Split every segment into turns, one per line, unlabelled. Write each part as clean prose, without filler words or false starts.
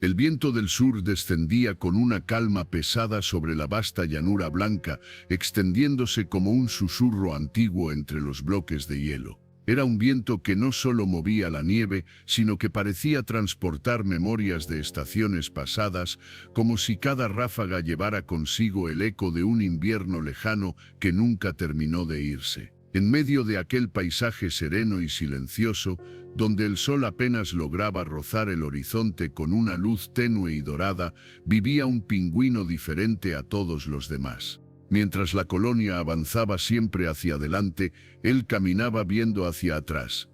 El viento del sur descendía con una calma pesada sobre la vasta llanura blanca, extendiéndose como un susurro antiguo entre los bloques de hielo. Era un viento que no solo movía la nieve, sino que parecía transportar memorias de estaciones pasadas, como si cada ráfaga llevara consigo el eco de un invierno lejano que nunca terminó de irse. En medio de aquel paisaje sereno y silencioso, donde el sol apenas lograba rozar el horizonte con una luz tenue y dorada, vivía un pingüino diferente a todos los demás. Mientras la colonia avanzaba siempre hacia adelante, él caminaba viendo hacia atrás.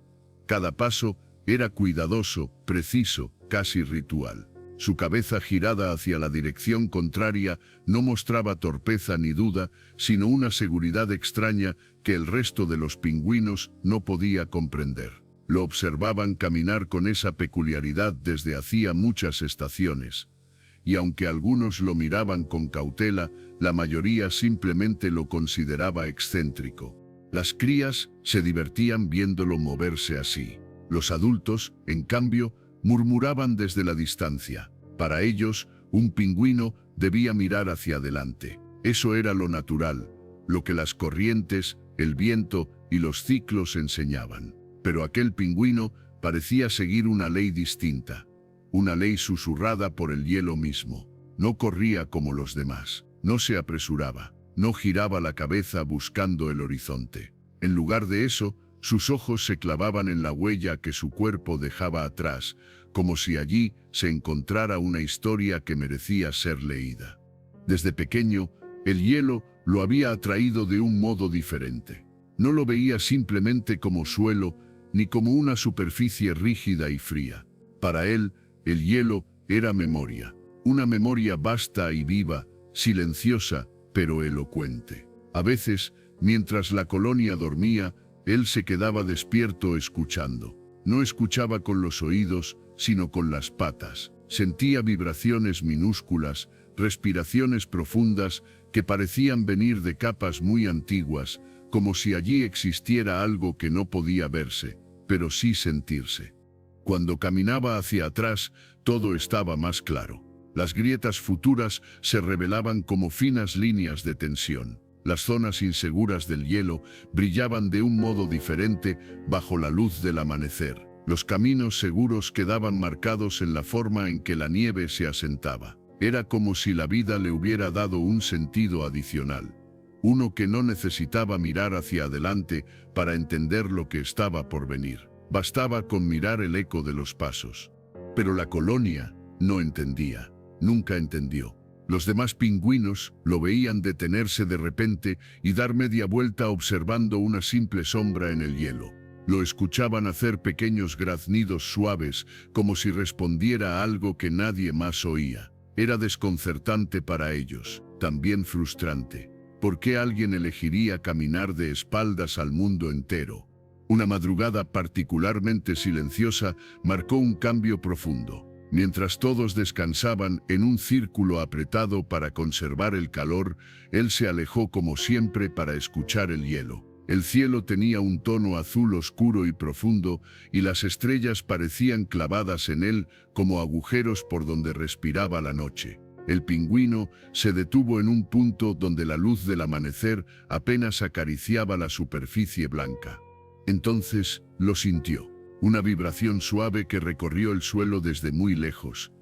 Cada paso era cuidadoso, preciso, casi ritual. Su cabeza girada hacia la dirección contraria no mostraba torpeza ni duda, sino una seguridad extraña que el resto de los pingüinos no podía comprender. Lo observaban caminar con esa peculiaridad desde hacía muchas estaciones. Y aunque algunos lo miraban con cautela, la mayoría simplemente lo consideraba excéntrico. Las crías se divertían viéndolo moverse así. Los adultos, en cambio, murmuraban desde la distancia. Para ellos, un pingüino debía mirar hacia adelante. Eso era lo natural, lo que las corrientes, el viento y los ciclos enseñaban. Pero aquel pingüino parecía seguir una ley distinta, una ley susurrada por el hielo mismo. No corría como los demás, no se apresuraba, no giraba la cabeza buscando el horizonte. En lugar de eso, sus ojos se clavaban en la huella que su cuerpo dejaba atrás, como si allí se encontrara una historia que merecía ser leída. Desde pequeño, el hielo lo había atraído de un modo diferente. No lo veía simplemente como suelo, ni como una superficie rígida y fría. Para él, el hielo era memoria, una memoria vasta y viva, silenciosa, pero elocuente. A veces, mientras la colonia dormía, él se quedaba despierto escuchando. No escuchaba con los oídos, sino con las patas. Sentía vibraciones minúsculas, respiraciones profundas que parecían venir de capas muy antiguas, como si allí existiera algo que no podía verse, pero sí sentirse. Cuando caminaba hacia atrás, todo estaba más claro. Las grietas futuras se revelaban como finas líneas de tensión. Las zonas inseguras del hielo brillaban de un modo diferente bajo la luz del amanecer. Los caminos seguros quedaban marcados en la forma en que la nieve se asentaba. Era como si la vida le hubiera dado un sentido adicional. Uno que no necesitaba mirar hacia adelante para entender lo que estaba por venir. Bastaba con mirar el eco de los pasos. Pero la colonia no entendía, nunca entendió. Los demás pingüinos lo veían detenerse de repente y dar media vuelta observando una simple sombra en el hielo. Lo escuchaban hacer pequeños graznidos suaves, como si respondiera a algo que nadie más oía. Era desconcertante para ellos, también frustrante. ¿Por qué alguien elegiría caminar de espaldas al mundo entero? Una madrugada particularmente silenciosa marcó un cambio profundo. Mientras todos descansaban en un círculo apretado para conservar el calor, él se alejó como siempre para escuchar el hielo. El cielo tenía un tono azul oscuro y profundo, y las estrellas parecían clavadas en él como agujeros por donde respiraba la noche. El pingüino se detuvo en un punto donde la luz del amanecer apenas acariciaba la superficie blanca. Entonces lo sintió. Una vibración suave que recorrió el suelo desde muy lejos.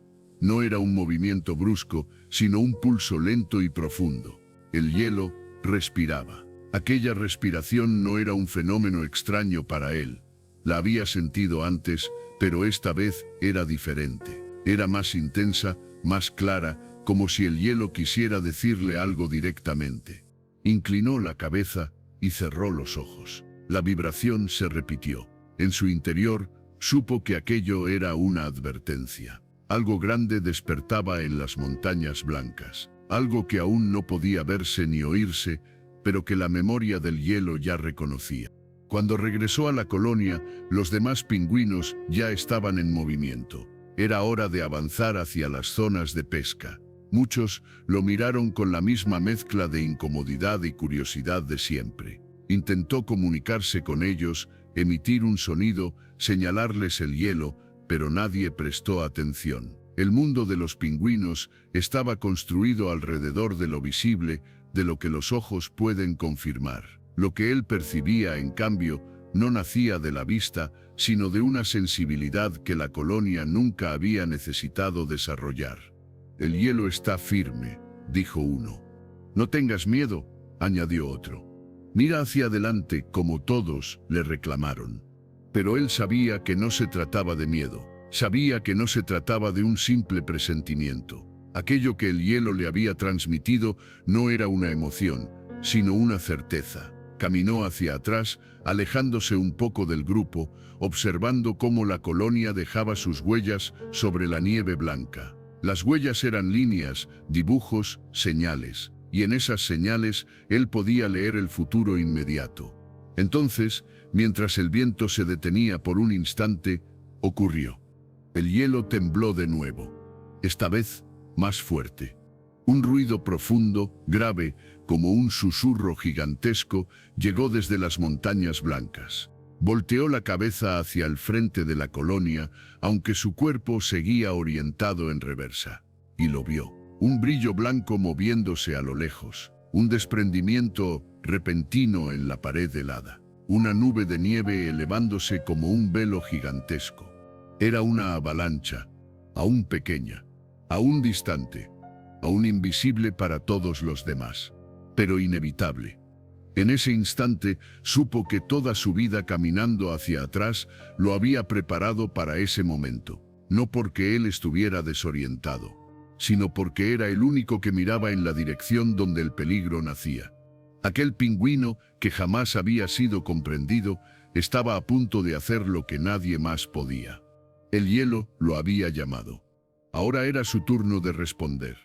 No era un movimiento brusco, sino un pulso lento y profundo. El hielo respiraba. Aquella respiración no era un fenómeno extraño para él. La había sentido antes, pero esta vez era diferente. Era más intensa, más clara, como si el hielo quisiera decirle algo directamente. Inclinó la cabeza y cerró los ojos. La vibración se repitió. En su interior, supo que aquello era una advertencia. Algo grande despertaba en las montañas blancas. Algo que aún no podía verse ni oírse, pero que la memoria del hielo ya reconocía. Cuando regresó a la colonia, los demás pingüinos ya estaban en movimiento. Era hora de avanzar hacia las zonas de pesca. Muchos lo miraron con la misma mezcla de incomodidad y curiosidad de siempre. Intentó comunicarse con ellos, emitir un sonido, señalarles el hielo, pero nadie prestó atención. El mundo de los pingüinos estaba construido alrededor de lo visible, de lo que los ojos pueden confirmar. Lo que él percibía, en cambio, no nacía de la vista, sino de una sensibilidad que la colonia nunca había necesitado desarrollar. «El hielo está firme», dijo uno. «No tengas miedo», añadió otro. «Mira hacia adelante», como todos le reclamaron. Pero él sabía que no se trataba de miedo. Sabía que no se trataba de un simple presentimiento. Aquello que el hielo le había transmitido no era una emoción, sino una certeza. Caminó hacia atrás, alejándose un poco del grupo, observando cómo la colonia dejaba sus huellas sobre la nieve blanca. Las huellas eran líneas, dibujos, señales, y en esas señales él podía leer el futuro inmediato. Entonces, mientras el viento se detenía por un instante, ocurrió. El hielo tembló de nuevo, esta vez más fuerte. Un ruido profundo, grave, como un susurro gigantesco, llegó desde las montañas blancas. Volteó la cabeza hacia el frente de la colonia, aunque su cuerpo seguía orientado en reversa. Y lo vio. Un brillo blanco moviéndose a lo lejos. Un desprendimiento repentino en la pared helada. Una nube de nieve elevándose como un velo gigantesco. Era una avalancha, aún pequeña, aún distante, aún invisible para todos los demás, pero inevitable. En ese instante supo que toda su vida caminando hacia atrás lo había preparado para ese momento, no porque él estuviera desorientado, sino porque era el único que miraba en la dirección donde el peligro nacía. Aquel pingüino, que jamás había sido comprendido, estaba a punto de hacer lo que nadie más podía. El hielo lo había llamado. Ahora era su turno de responder.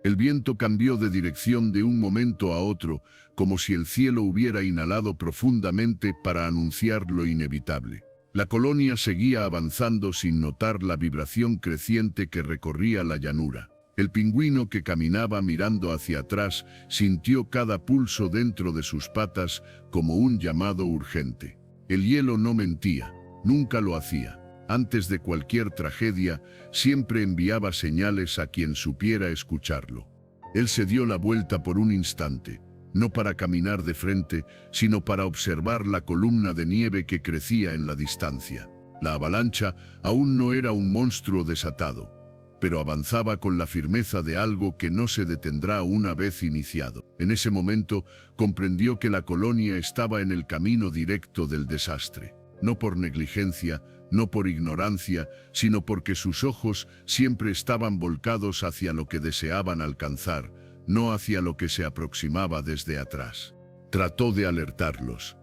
El viento cambió de dirección de un momento a otro, como si el cielo hubiera inhalado profundamente para anunciar lo inevitable. La colonia seguía avanzando sin notar la vibración creciente que recorría la llanura. El pingüino, que caminaba mirando hacia atrás, sintió cada pulso dentro de sus patas como un llamado urgente. El hielo no mentía, nunca lo hacía. Antes de cualquier tragedia, siempre enviaba señales a quien supiera escucharlo. Él se dio la vuelta por un instante, no para caminar de frente, sino para observar la columna de nieve que crecía en la distancia. La avalancha aún no era un monstruo desatado, pero avanzaba con la firmeza de algo que no se detendrá una vez iniciado. En ese momento, comprendió que la colonia estaba en el camino directo del desastre, no por negligencia, no por ignorancia, sino porque sus ojos siempre estaban volcados hacia lo que deseaban alcanzar, no hacia lo que se aproximaba desde atrás. Trató de alertarlos.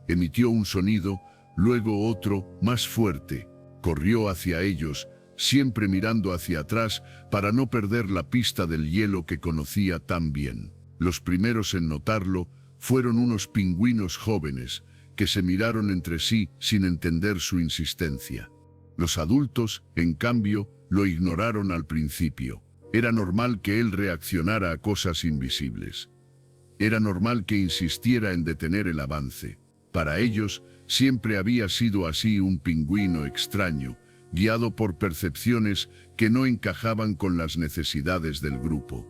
Emitió un sonido, luego otro, más fuerte. Corrió hacia ellos, siempre mirando hacia atrás para no perder la pista del hielo que conocía tan bien. Los primeros en notarlo fueron unos pingüinos jóvenes, que se miraron entre sí sin entender su insistencia. Los adultos, en cambio, lo ignoraron al principio. Era normal que él reaccionara a cosas invisibles. Era normal que insistiera en detener el avance. Para ellos, siempre había sido así, un pingüino extraño, guiado por percepciones que no encajaban con las necesidades del grupo.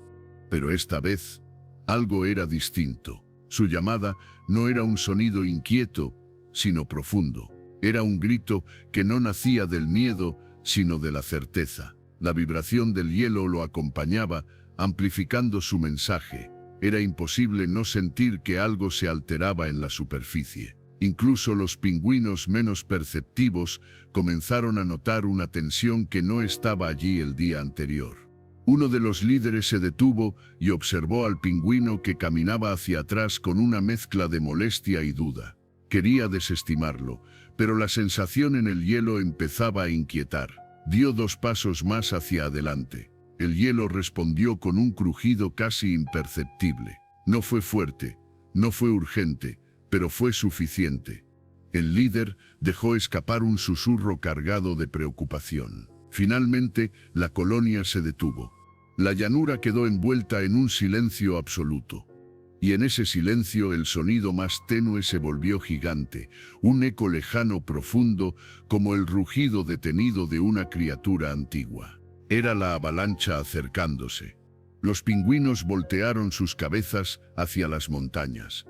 Pero esta vez, algo era distinto. Su llamada no era un sonido inquieto, sino profundo. Era un grito que no nacía del miedo, sino de la certeza. La vibración del hielo lo acompañaba, amplificando su mensaje. Era imposible no sentir que algo se alteraba en la superficie. Incluso los pingüinos menos perceptivos comenzaron a notar una tensión que no estaba allí el día anterior. Uno de los líderes se detuvo y observó al pingüino que caminaba hacia atrás con una mezcla de molestia y duda. Quería desestimarlo, pero la sensación en el hielo empezaba a inquietar. Dio 2 pasos más hacia adelante. El hielo respondió con un crujido casi imperceptible. No fue fuerte, no fue urgente, pero fue suficiente. El líder dejó escapar un susurro cargado de preocupación. Finalmente, la colonia se detuvo. La llanura quedó envuelta en un silencio absoluto. Y en ese silencio el sonido más tenue se volvió gigante, un eco lejano profundo como el rugido detenido de una criatura antigua. Era la avalancha acercándose. Los pingüinos voltearon sus cabezas hacia las montañas.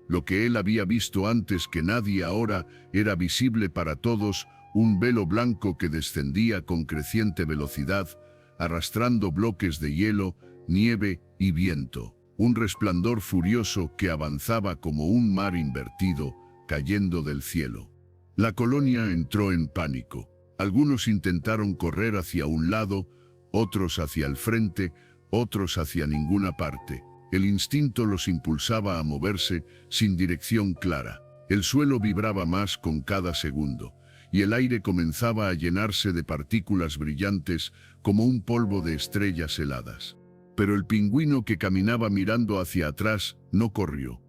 Lo que él había visto antes que nadie ahora era visible para todos, un velo blanco que descendía con creciente velocidad, arrastrando bloques de hielo, nieve y viento. Un resplandor furioso que avanzaba como un mar invertido, cayendo del cielo. La colonia entró en pánico. Algunos intentaron correr hacia un lado, otros hacia el frente, otros hacia ninguna parte. El instinto los impulsaba a moverse sin dirección clara. El suelo vibraba más con cada segundo, y el aire comenzaba a llenarse de partículas brillantes como un polvo de estrellas heladas. Pero el pingüino que caminaba mirando hacia atrás no corrió.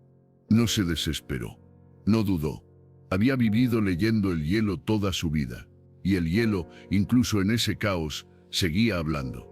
No se desesperó. No dudó. Había vivido leyendo el hielo toda su vida, y el hielo, incluso en ese caos, seguía hablando.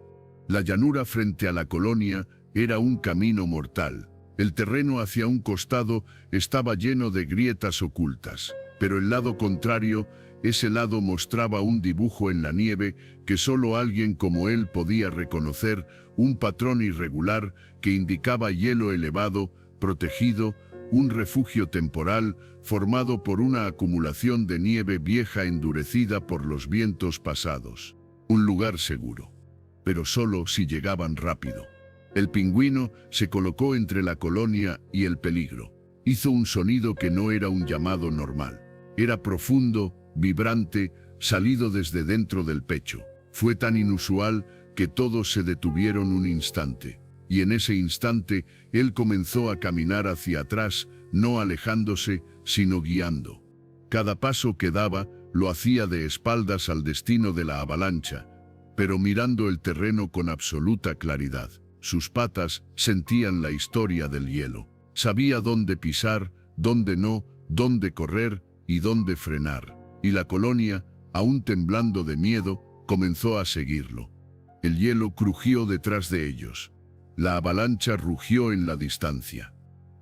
La llanura frente a la colonia era un camino mortal. El terreno hacia un costado estaba lleno de grietas ocultas, pero el lado contrario, ese lado mostraba un dibujo en la nieve que solo alguien como él podía reconocer, un patrón irregular que indicaba hielo elevado, protegido, un refugio temporal formado por una acumulación de nieve vieja endurecida por los vientos pasados. Un lugar seguro, pero solo si llegaban rápido. El pingüino se colocó entre la colonia y el peligro. Hizo un sonido que no era un llamado normal. Era profundo, vibrante, salido desde dentro del pecho. Fue tan inusual que todos se detuvieron un instante. Y en ese instante, él comenzó a caminar hacia atrás, no alejándose, sino guiando. Cada paso que daba, lo hacía de espaldas al destino de la avalancha, pero mirando el terreno con absoluta claridad. Sus patas sentían la historia del hielo. Sabía dónde pisar, dónde no, dónde correr y dónde frenar. Y la colonia, aún temblando de miedo, comenzó a seguirlo. El hielo crujió detrás de ellos. La avalancha rugió en la distancia.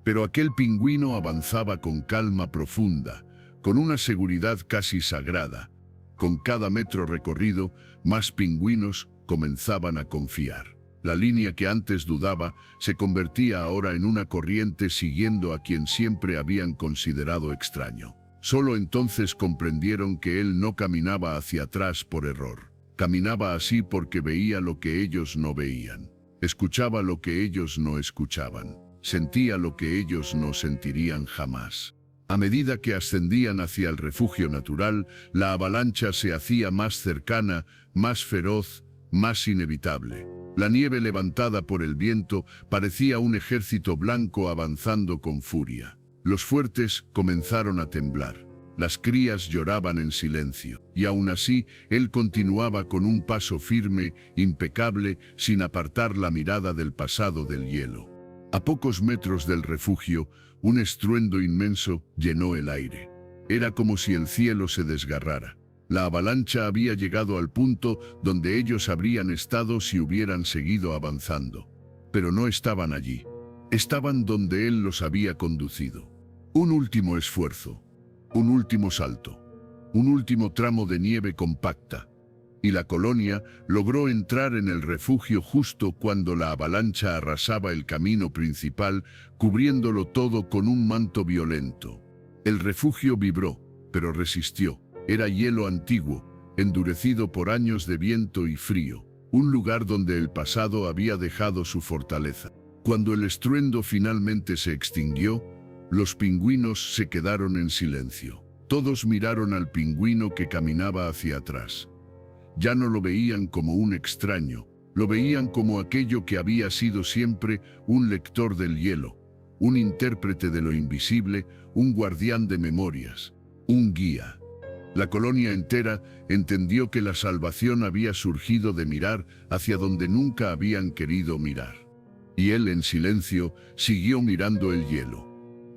Pero aquel pingüino avanzaba con calma profunda, con una seguridad casi sagrada. Con cada metro recorrido, más pingüinos comenzaban a confiar. La línea que antes dudaba se convertía ahora en una corriente siguiendo a quien siempre habían considerado extraño. Solo entonces comprendieron que él no caminaba hacia atrás por error. Caminaba así porque veía lo que ellos no veían. Escuchaba lo que ellos no escuchaban. Sentía lo que ellos no sentirían jamás. A medida que ascendían hacia el refugio natural, la avalancha se hacía más cercana, más feroz, más inevitable. La nieve levantada por el viento parecía un ejército blanco avanzando con furia. Los fuertes comenzaron a temblar. Las crías lloraban en silencio, y aún así él continuaba con un paso firme, impecable, sin apartar la mirada del pasado del hielo. A pocos metros del refugio, un estruendo inmenso llenó el aire. Era como si el cielo se desgarrara. La avalancha había llegado al punto donde ellos habrían estado si hubieran seguido avanzando. Pero no estaban allí. Estaban donde él los había conducido. Un último esfuerzo. Un último salto. Un último tramo de nieve compacta. Y la colonia logró entrar en el refugio justo cuando la avalancha arrasaba el camino principal, cubriéndolo todo con un manto violento. El refugio vibró, pero resistió. Era hielo antiguo, endurecido por años de viento y frío, un lugar donde el pasado había dejado su fortaleza. Cuando el estruendo finalmente se extinguió, los pingüinos se quedaron en silencio. Todos miraron al pingüino que caminaba hacia atrás. Ya no lo veían como un extraño, lo veían como aquello que había sido siempre un lector del hielo, un intérprete de lo invisible, un guardián de memorias, un guía. La colonia entera entendió que la salvación había surgido de mirar hacia donde nunca habían querido mirar. Y él, en silencio, siguió mirando el hielo.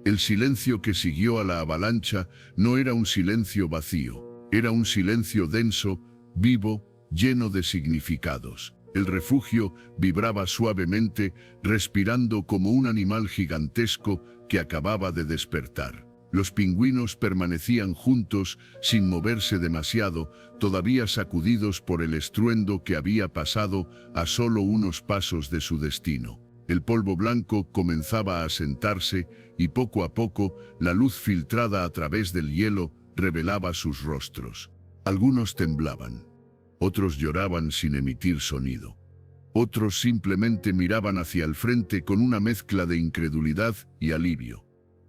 El silencio que siguió a la avalancha no era un silencio vacío, era un silencio denso, vivo, lleno de significados. El refugio vibraba suavemente, respirando como un animal gigantesco que acababa de despertar. Los pingüinos permanecían juntos, sin moverse demasiado, todavía sacudidos por el estruendo que había pasado a solo unos pasos de su destino. El polvo blanco comenzaba a asentarse y poco a poco la luz filtrada a través del hielo revelaba sus rostros. Algunos temblaban, otros lloraban sin emitir sonido. Otros simplemente miraban hacia el frente con una mezcla de incredulidad y alivio.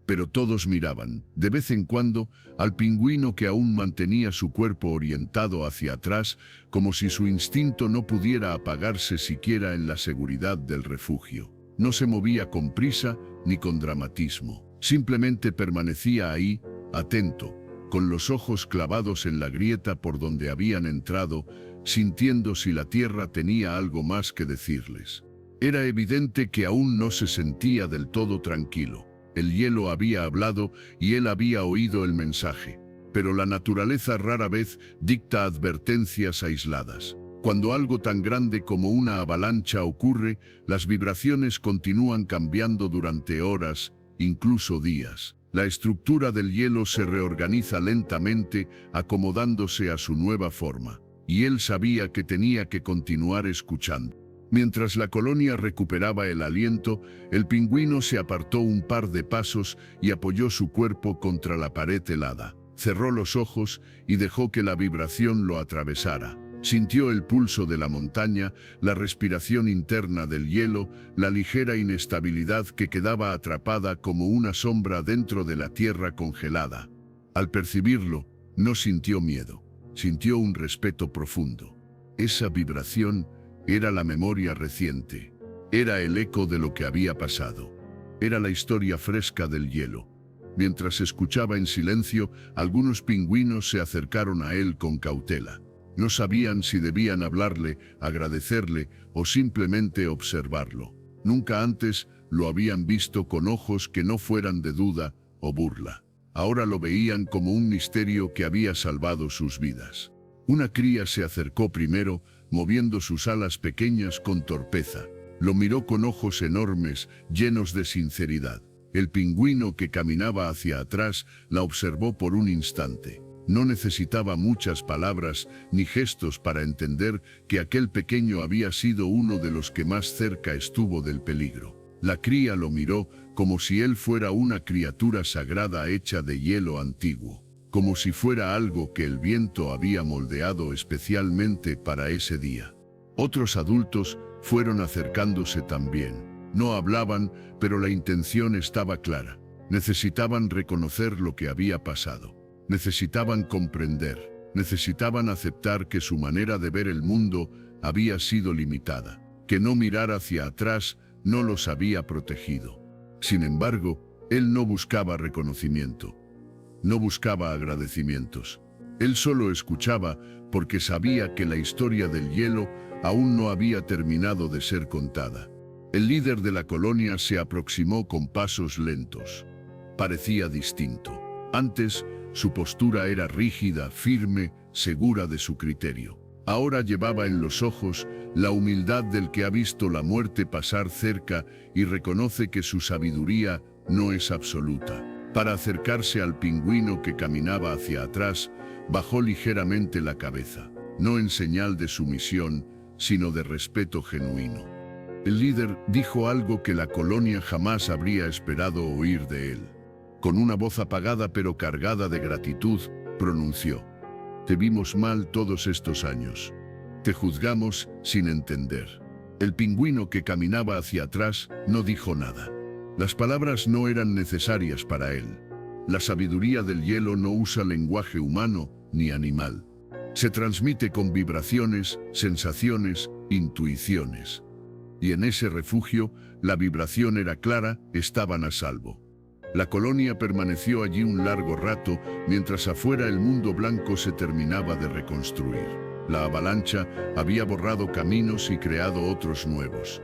Pero todos miraban, de vez en cuando, al pingüino que aún mantenía su cuerpo orientado hacia atrás, como si su instinto no pudiera apagarse siquiera en la seguridad del refugio. No se movía con prisa ni con dramatismo. Simplemente permanecía ahí, atento, con los ojos clavados en la grieta por donde habían entrado, sintiendo si la tierra tenía algo más que decirles. Era evidente que aún no se sentía del todo tranquilo. El hielo había hablado y él había oído el mensaje, pero la naturaleza rara vez dicta advertencias aisladas. Cuando algo tan grande como una avalancha ocurre, las vibraciones continúan cambiando durante horas, incluso días. La estructura del hielo se reorganiza lentamente, acomodándose a su nueva forma, y él sabía que tenía que continuar escuchando. Mientras la colonia recuperaba el aliento, el pingüino se apartó un par de pasos y apoyó su cuerpo contra la pared helada. Cerró los ojos y dejó que la vibración lo atravesara. Sintió el pulso de la montaña, la respiración interna del hielo, la ligera inestabilidad que quedaba atrapada como una sombra dentro de la tierra congelada. Al percibirlo, no sintió miedo, sintió un respeto profundo. Esa vibración era la memoria reciente, era el eco de lo que había pasado, era la historia fresca del hielo. Mientras escuchaba en silencio, algunos pingüinos se acercaron a él con cautela. No sabían si debían hablarle, agradecerle o simplemente observarlo. Nunca antes lo habían visto con ojos que no fueran de duda o burla. Ahora lo veían como un misterio que había salvado sus vidas. Una cría se acercó primero, moviendo sus alas pequeñas con torpeza. Lo miró con ojos enormes, llenos de sinceridad. El pingüino que caminaba hacia atrás la observó por un instante. No necesitaba muchas palabras ni gestos para entender que aquel pequeño había sido uno de los que más cerca estuvo del peligro. La cría lo miró como si él fuera una criatura sagrada hecha de hielo antiguo, como si fuera algo que el viento había moldeado especialmente para ese día. Otros adultos fueron acercándose también. No hablaban, pero la intención estaba clara. Necesitaban reconocer lo que había pasado. Necesitaban comprender. Necesitaban aceptar que su manera de ver el mundo había sido limitada, que no mirar hacia atrás no los había protegido. Sin embargo, él no buscaba reconocimiento. No buscaba agradecimientos. Él solo escuchaba porque sabía que la historia del hielo aún no había terminado de ser contada. El líder de la colonia se aproximó con pasos lentos. Parecía distinto. Antes, su postura era rígida, firme, segura de su criterio. Ahora llevaba en los ojos la humildad del que ha visto la muerte pasar cerca y reconoce que su sabiduría no es absoluta. Para acercarse al pingüino que caminaba hacia atrás, bajó ligeramente la cabeza, no en señal de sumisión, sino de respeto genuino. El líder dijo algo que la colonia jamás habría esperado oír de él. Con una voz apagada pero cargada de gratitud, pronunció: «Te vimos mal todos estos años. Te juzgamos sin entender». El pingüino que caminaba hacia atrás no dijo nada. Las palabras no eran necesarias para él. La sabiduría del hielo no usa lenguaje humano ni animal. Se transmite con vibraciones, sensaciones, intuiciones. Y en ese refugio, la vibración era clara, estaban a salvo. La colonia permaneció allí un largo rato, mientras afuera el mundo blanco se terminaba de reconstruir. La avalancha había borrado caminos y creado otros nuevos.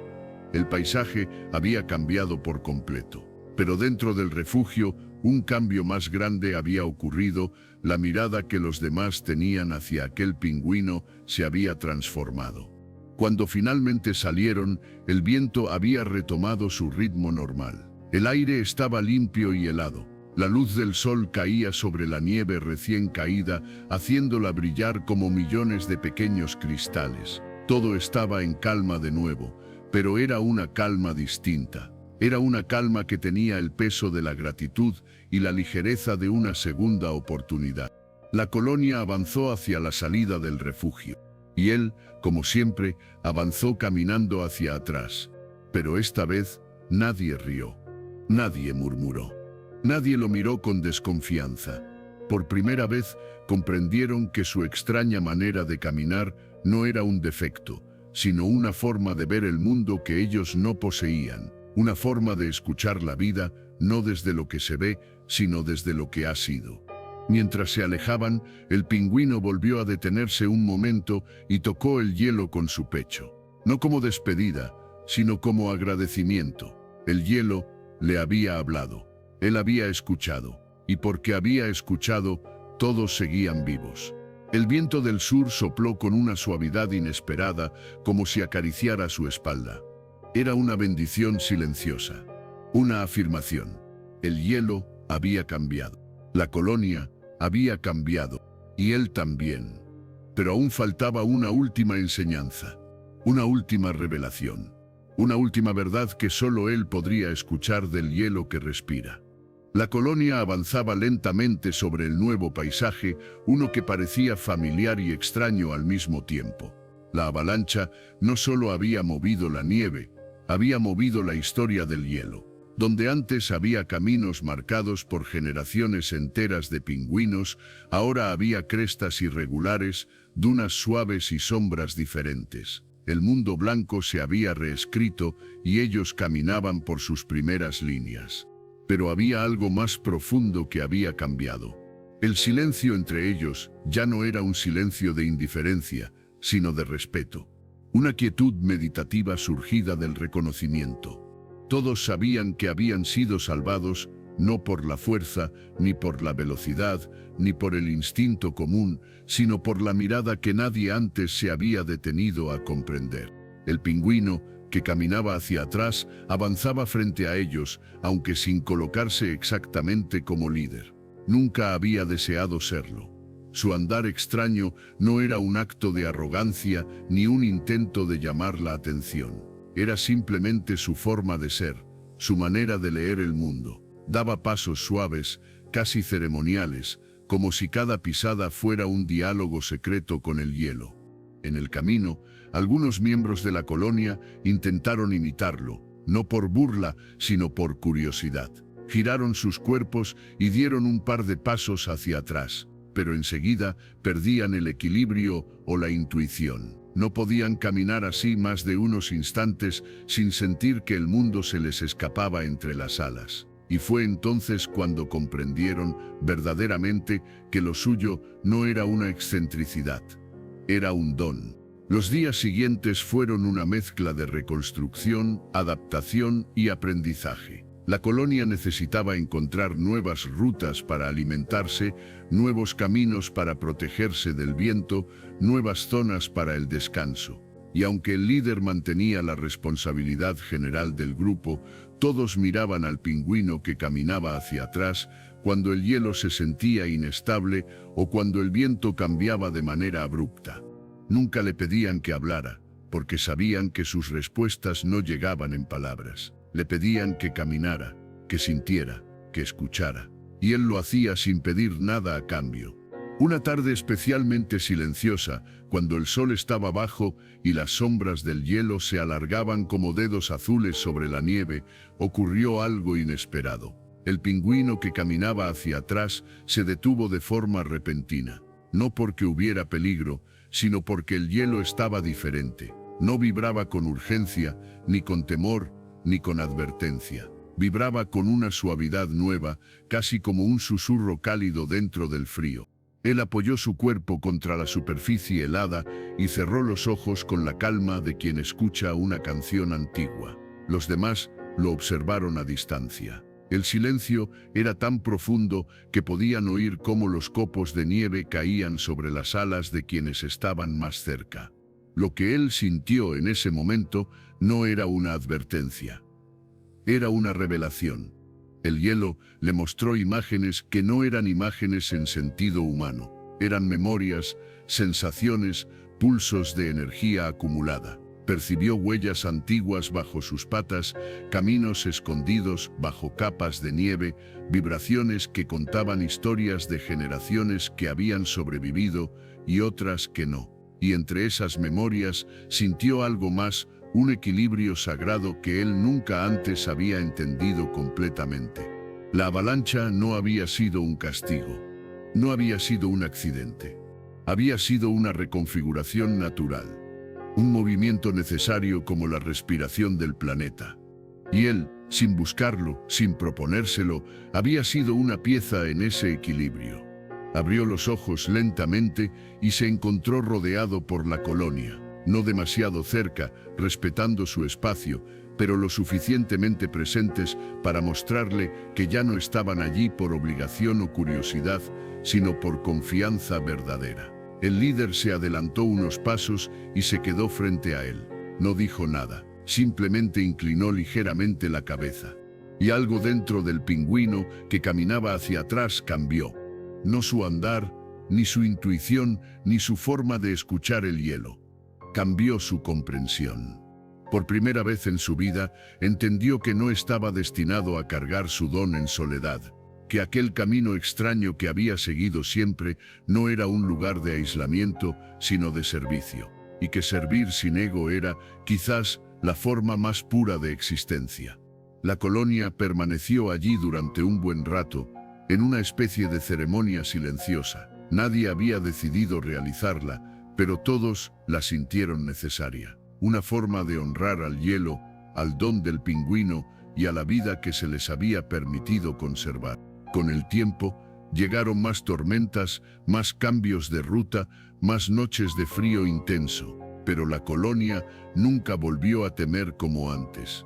El paisaje había cambiado por completo. Pero dentro del refugio, un cambio más grande había ocurrido. La mirada que los demás tenían hacia aquel pingüino se había transformado. Cuando finalmente salieron, el viento había retomado su ritmo normal. El aire estaba limpio y helado. La luz del sol caía sobre la nieve recién caída, haciéndola brillar como millones de pequeños cristales. Todo estaba en calma de nuevo, pero era una calma distinta. Era una calma que tenía el peso de la gratitud y la ligereza de una segunda oportunidad. La colonia avanzó hacia la salida del refugio, y él, como siempre, avanzó caminando hacia atrás. Pero esta vez nadie rió, nadie murmuró, nadie lo miró con desconfianza. Por primera vez comprendieron que su extraña manera de caminar no era un defecto, sino una forma de ver el mundo que ellos no poseían, una forma de escuchar la vida no desde lo que se ve, sino desde lo que ha sido. Mientras se alejaban, el pingüino volvió a detenerse un momento y tocó el hielo con su pecho. No como despedida, sino como agradecimiento. El hielo le había hablado, él había escuchado, y porque había escuchado, todos seguían vivos. El viento del sur sopló con una suavidad inesperada, como si acariciara su espalda. Era una bendición silenciosa, una afirmación. El hielo había cambiado. La colonia había cambiado, y él también. Pero aún faltaba una última enseñanza, una última revelación, una última verdad que solo él podría escuchar del hielo que respira. La colonia avanzaba lentamente sobre el nuevo paisaje, uno que parecía familiar y extraño al mismo tiempo. La avalancha no solo había movido la nieve, había movido la historia del hielo. Donde antes había caminos marcados por generaciones enteras de pingüinos, ahora había crestas irregulares, dunas suaves y sombras diferentes. El mundo blanco se había reescrito y ellos caminaban por sus primeras líneas. Pero había algo más profundo que había cambiado. El silencio entre ellos ya no era un silencio de indiferencia, sino de respeto. Una quietud meditativa surgida del reconocimiento. Todos sabían que habían sido salvados, no por la fuerza, ni por la velocidad, ni por el instinto común, sino por la mirada que nadie antes se había detenido a comprender. El pingüino, que caminaba hacia atrás, avanzaba frente a ellos, aunque sin colocarse exactamente como líder. Nunca había deseado serlo. Su andar extraño no era un acto de arrogancia ni un intento de llamar la atención. Era simplemente su forma de ser, su manera de leer el mundo. Daba pasos suaves, casi ceremoniales, como si cada pisada fuera un diálogo secreto con el hielo. En el camino, algunos miembros de la colonia intentaron imitarlo, no por burla, sino por curiosidad. Giraron sus cuerpos y dieron un par de pasos hacia atrás, pero enseguida perdían el equilibrio o la intuición. No podían caminar así más de unos instantes sin sentir que el mundo se les escapaba entre las alas. Y fue entonces cuando comprendieron verdaderamente que lo suyo no era una excentricidad, era un don. Los días siguientes fueron una mezcla de reconstrucción, adaptación y aprendizaje. La colonia necesitaba encontrar nuevas rutas para alimentarse, nuevos caminos para protegerse del viento, nuevas zonas para el descanso. Y aunque el líder mantenía la responsabilidad general del grupo, todos miraban al pingüino que caminaba hacia atrás cuando el hielo se sentía inestable o cuando el viento cambiaba de manera abrupta. Nunca le pedían que hablara, porque sabían que sus respuestas no llegaban en palabras. Le pedían que caminara, que sintiera, que escuchara. Y él lo hacía sin pedir nada a cambio. Una tarde especialmente silenciosa, cuando el sol estaba bajo y las sombras del hielo se alargaban como dedos azules sobre la nieve, ocurrió algo inesperado. El pingüino que caminaba hacia atrás se detuvo de forma repentina. No porque hubiera peligro, sino porque el hielo estaba diferente. No vibraba con urgencia, ni con temor, ni con advertencia. Vibraba con una suavidad nueva, casi como un susurro cálido dentro del frío. Él apoyó su cuerpo contra la superficie helada y cerró los ojos con la calma de quien escucha una canción antigua. Los demás lo observaron a distancia. El silencio era tan profundo que podían oír cómo los copos de nieve caían sobre las alas de quienes estaban más cerca. Lo que él sintió en ese momento no era una advertencia. Era una revelación. El hielo le mostró imágenes que no eran imágenes en sentido humano. Eran memorias, sensaciones, pulsos de energía acumulada. Percibió huellas antiguas bajo sus patas, caminos escondidos bajo capas de nieve, vibraciones que contaban historias de generaciones que habían sobrevivido y otras que no. Y entre esas memorias sintió algo más, un equilibrio sagrado que él nunca antes había entendido completamente. La avalancha no había sido un castigo, no había sido un accidente, había sido una reconfiguración natural, un movimiento necesario como la respiración del planeta. Y él, sin buscarlo, sin proponérselo, había sido una pieza en ese equilibrio. Abrió los ojos lentamente y se encontró rodeado por la colonia. No demasiado cerca, respetando su espacio, pero lo suficientemente presentes para mostrarle que ya no estaban allí por obligación o curiosidad, sino por confianza verdadera. El líder se adelantó unos pasos y se quedó frente a él. No dijo nada, simplemente inclinó ligeramente la cabeza. Y algo dentro del pingüino que caminaba hacia atrás cambió. No su andar, ni su intuición, ni su forma de escuchar el hielo. Cambió su comprensión. Por primera vez en su vida, entendió que no estaba destinado a cargar su don en soledad, que aquel camino extraño que había seguido siempre no era un lugar de aislamiento, sino de servicio, y que servir sin ego era, quizás, la forma más pura de existencia. La colonia permaneció allí durante un buen rato, en una especie de ceremonia silenciosa. Nadie había decidido realizarla, pero todos la sintieron necesaria. Una forma de honrar al hielo, al don del pingüino y a la vida que se les había permitido conservar. Con el tiempo, llegaron más tormentas, más cambios de ruta, más noches de frío intenso, pero la colonia nunca volvió a temer como antes.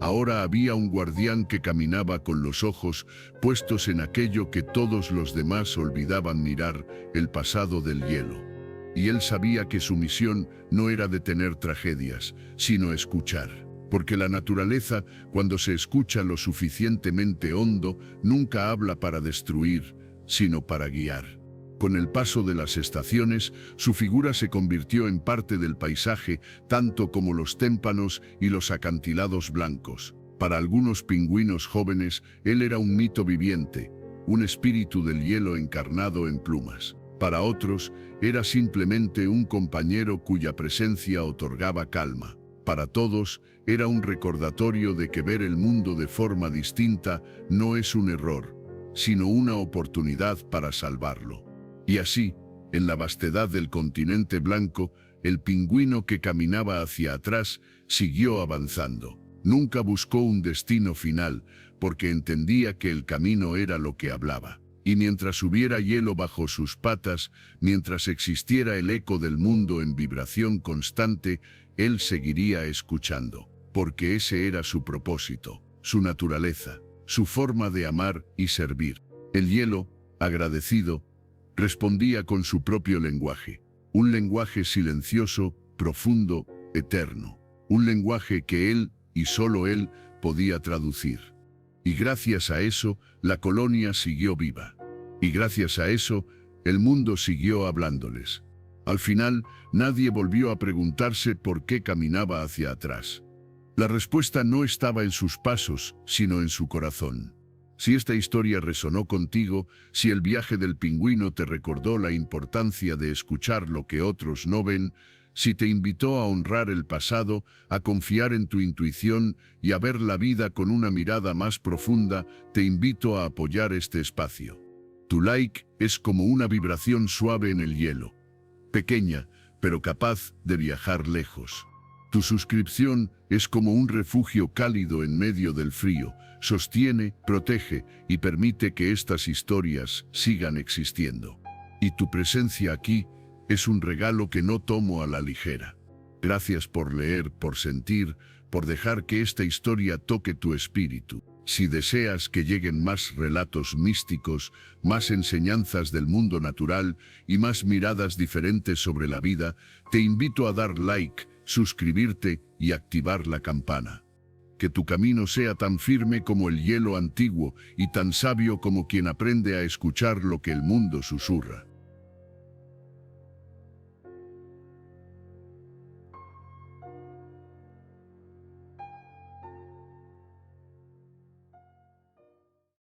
Ahora había un guardián que caminaba con los ojos puestos en aquello que todos los demás olvidaban mirar, el pasado del hielo. Y él sabía que su misión no era detener tragedias, sino escuchar. Porque la naturaleza, cuando se escucha lo suficientemente hondo, nunca habla para destruir, sino para guiar. Con el paso de las estaciones, su figura se convirtió en parte del paisaje, tanto como los témpanos y los acantilados blancos. Para algunos pingüinos jóvenes, él era un mito viviente, un espíritu del hielo encarnado en plumas. Para otros, era simplemente un compañero cuya presencia otorgaba calma. Para todos, era un recordatorio de que ver el mundo de forma distinta no es un error, sino una oportunidad para salvarlo. Y así, en la vastedad del continente blanco, el pingüino que caminaba hacia atrás siguió avanzando. Nunca buscó un destino final, porque entendía que el camino era lo que hablaba. Y mientras hubiera hielo bajo sus patas, mientras existiera el eco del mundo en vibración constante, él seguiría escuchando, porque ese era su propósito, su naturaleza, su forma de amar y servir. El hielo, agradecido, respondía con su propio lenguaje, un lenguaje silencioso, profundo, eterno, un lenguaje que él, y solo él, podía traducir. Y gracias a eso, la colonia siguió viva. Y gracias a eso, el mundo siguió hablándoles. Al final, nadie volvió a preguntarse por qué caminaba hacia atrás. La respuesta no estaba en sus pasos, sino en su corazón. Si esta historia resonó contigo, si el viaje del pingüino te recordó la importancia de escuchar lo que otros no ven, si te invitó a honrar el pasado, a confiar en tu intuición y a ver la vida con una mirada más profunda, te invito a apoyar este espacio. Tu like es como una vibración suave en el hielo, pequeña, pero capaz de viajar lejos. Tu suscripción es como un refugio cálido en medio del frío, sostiene, protege y permite que estas historias sigan existiendo. Y tu presencia aquí es un regalo que no tomo a la ligera. Gracias por leer, por sentir, por dejar que esta historia toque tu espíritu. Si deseas que lleguen más relatos místicos, más enseñanzas del mundo natural y más miradas diferentes sobre la vida, te invito a dar like, suscribirte y activar la campana. que tu camino sea tan firme como el hielo antiguo y tan sabio como quien aprende a escuchar lo que el mundo susurra.